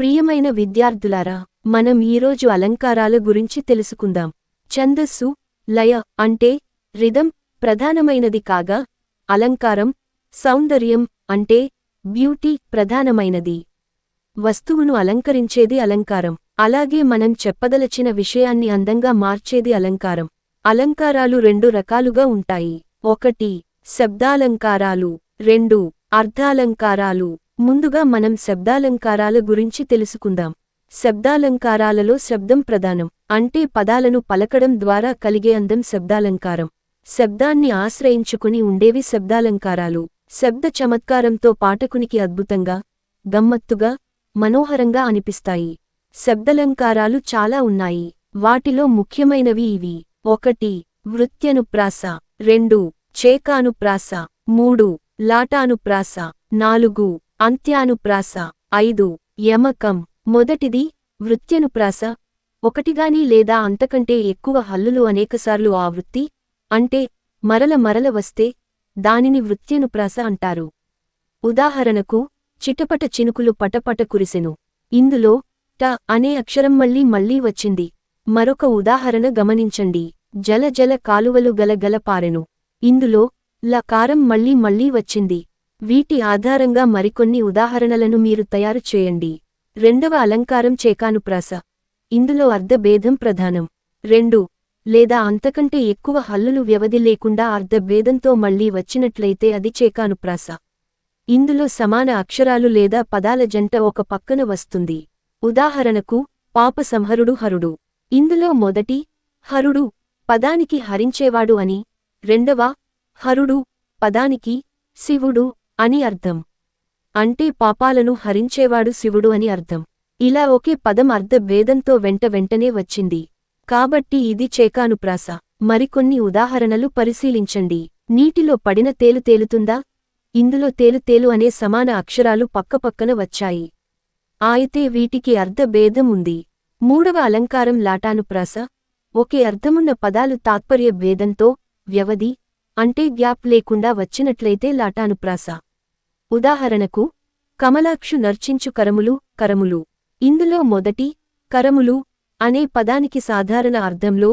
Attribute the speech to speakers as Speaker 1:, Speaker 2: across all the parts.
Speaker 1: ప్రియమైన విద్యార్థులారా, మనం ఈరోజు అలంకారాల గురించి తెలుసుకుందాం. ఛందస్సు, లయ అంటే రిథం ప్రధానమైనది కాగా, అలంకారం, సౌందర్యం అంటే బ్యూటీ ప్రధానమైనది. వస్తువును అలంకరించేది అలంకారం. అలాగే మనం చెప్పదలచిన విషయాన్ని అందంగా మార్చేది అలంకారం. అలంకారాలు రెండు రకాలుగా ఉంటాయి. 1 శబ్దాలంకారాలు, 2 అర్థాలంకారాలు. ముందుగా మనం శబ్దాలంకారాల గురించి తెలుసుకుందాం. శబ్దాలంకారాలలో శబ్దం ప్రధానం. అంటే పదాలను పలకడం ద్వారా కలిగే అందం శబ్దాలంకారం. శబ్దాన్ని ఆశ్రయించుకుని ఉండేవి శబ్దాలంకారాలు. శబ్ద చమత్కారంతో పాఠకునికి అద్భుతంగా, గమ్మత్తుగా, మనోహరంగా అనిపిస్తాయి. శబ్దలంకారాలు చాలా ఉన్నాయి. వాటిలో ముఖ్యమైనవి ఇవి: 1 వృత్యనుప్రాస, 2 చేకానుప్రాస, 3 లాటానుప్రాస, 4 అంత్యానుప్రాస, 5 యమకం. మొదటిది వృత్యనుప్రాస. ఒకటిగాని లేదా అంతకంటే ఎక్కువ హల్లులు అనేకసార్లు ఆ వృత్తి అంటే మరల వస్తే దానిని వృత్యనుప్రాస అంటారు. ఉదాహరణకు, చిటపట చినుకులు పటపట కురిసెను. ఇందులో ట అనే అక్షరం మళ్ళీ వచ్చింది. మరొక ఉదాహరణ గమనించండి. జల జల కాలువలు గల పారెను. ఇందులో ల కారం మళ్ళీ వచ్చింది. వీటి ఆధారంగా మరికొన్ని ఉదాహరణలను మీరు తయారు చేయండి. రెండవ అలంకారం చేకానుప్రాస. ఇందులో అర్ధభేదం ప్రధానం. 2 లేదా అంతకంటే ఎక్కువ హల్లులు వ్యవధి లేకుండా అర్ధభేదంతో మళ్ళీ వచ్చినట్లయితే అది చేకానుప్రాస. ఇందులో సమాన అక్షరాలు లేదా పదాల జంట ఒక పక్కన వస్తుంది. ఉదాహరణకు, పాపసంహరుడు హరుడు. ఇందులో మొదటి హరుడు పదానికి హరించేవాడు అని, రెండవ హరుడు పదానికి శివుడు అని అర్థం. అంటే పాపాలను హరించేవాడు శివుడు అని అర్థం. ఇలా ఒకే పదం అర్ధభేదంతో వెంటనే వచ్చింది. కాబట్టి ఇది చేకానుప్రాస. మరికొన్ని ఉదాహరణలు పరిశీలించండి. నీటిలో పడిన తేలు తేలుతుందా? ఇందులో తేలు అనే సమాన అక్షరాలు పక్కపక్కన వచ్చాయి. అయితే వీటికి అర్ధభేదం ఉంది. మూడవ అలంకారం లాటానుప్రాస. ఒకే అర్థమున్న పదాలు తాత్పర్య భేదంతో, వ్యవధి అంటే గ్యాప్ లేకుండా వచ్చినట్లయితే లాటానుప్రాస. ఉదాహరణకు, కమలాక్షు నర్చించు కరములు. ఇందులో మొదటి కరములు అనే పదానికి సాధారణ అర్థంలో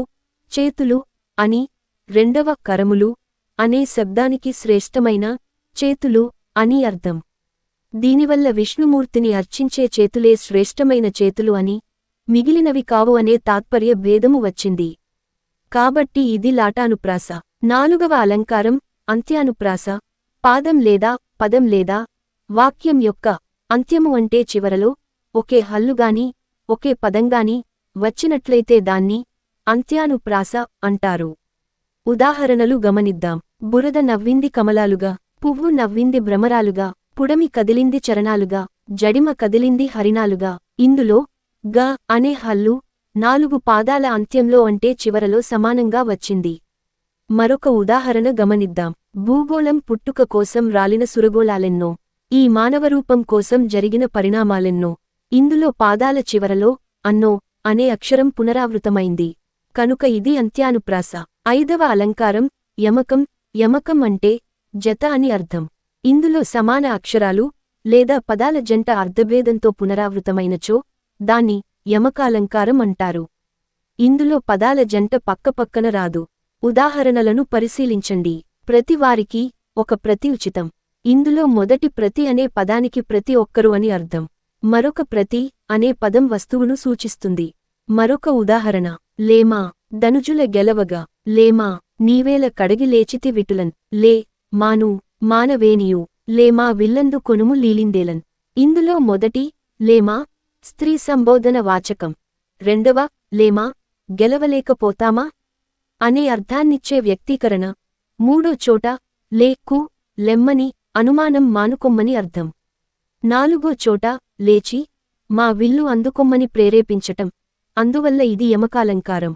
Speaker 1: చేతులు అని, రెండవ కరములు అనే శబ్దానికి శ్రేష్టమైన చేతులు అని అర్థం. దీనివల్ల విష్ణుమూర్తిని అర్చించే చేతులే శ్రేష్టమైన చేతులు అని, మిగిలినవి కావు అనే తాత్పర్య భేదము వచ్చింది. కాబట్టి ఇది లాటానుప్రాస. నాలుగవ అలంకారం అంత్యానుప్రాస. పాదం లేదా పదం లేదా వాక్యం యొక్క అంత్యము అంటే చివరలో ఒకే హల్లుగాని, ఒకే పదంగాని వచ్చినట్లయితే దాన్ని అంత్యానుప్రాస అంటారు. ఉదాహరణలు గమనిద్దాం. బురద నవ్వింది కమలాలుగా, పువ్వు నవ్వింది భ్రమరాలుగా, పుడమి కదిలింది చరణాలుగా, జడిమ కదిలింది హరిణాలుగా. ఇందులో గ అనే హల్లు 4 పాదాల అంత్యంలో అంటే చివరలో సమానంగా వచ్చింది. మరొక ఉదాహరణ గమనిద్దాం. భూగోళం పుట్టుక కోసం రాలిన సురగోళాలెన్నో, ఈ మానవరూపం కోసం జరిగిన పరిణామాలెన్నో. ఇందులో పాదాల చివరలో అన్నో అనే అక్షరం పునరావృతమైంది. కనుక ఇది అంత్యానుప్రాస. 5వ అలంకారం యమకం అంటే జత అని అర్థం. ఇందులో సమాన అక్షరాలు లేదా పదాల జంట అర్ధభేదంతో పునరావృతమైనచో దాన్ని యమకాలంకారం అంటారు. ఇందులో పదాల జంట పక్కపక్కన రాదు. ఉదాహరణలను పరిశీలించండి. ప్రతివారికి ఒక ప్రతి ఉచితం. ఇందులో మొదటి ప్రతి అనే పదానికి ప్రతి ఒక్కరు అని అర్థం. మరొక ప్రతి అనే పదం వస్తువును సూచిస్తుంది. మరొక ఉదాహరణ, లేమా ధనుజుల గెలవగా, లేమా నీవేల కడగి లేచితి విటులన్, లే మాను మానవేనియు, లేమా విల్లందు కొనుము లీలిందేలన్. ఇందులో మొదటి లేమా స్త్రీ సంబోధన వాచకం, రెండవ లేమా గెలవలేకపోతామా అనే అర్థాన్నిచ్చే వ్యక్తీకరణ, మూడో చోట లేకు లెమ్మని అనుమానం మానుకొమ్మని అర్థం, నాలుగో చోట లేచి మా విల్లు అందుకొమ్మని ప్రేరేపించటం. అందువల్ల ఇది యమకాలంకారం.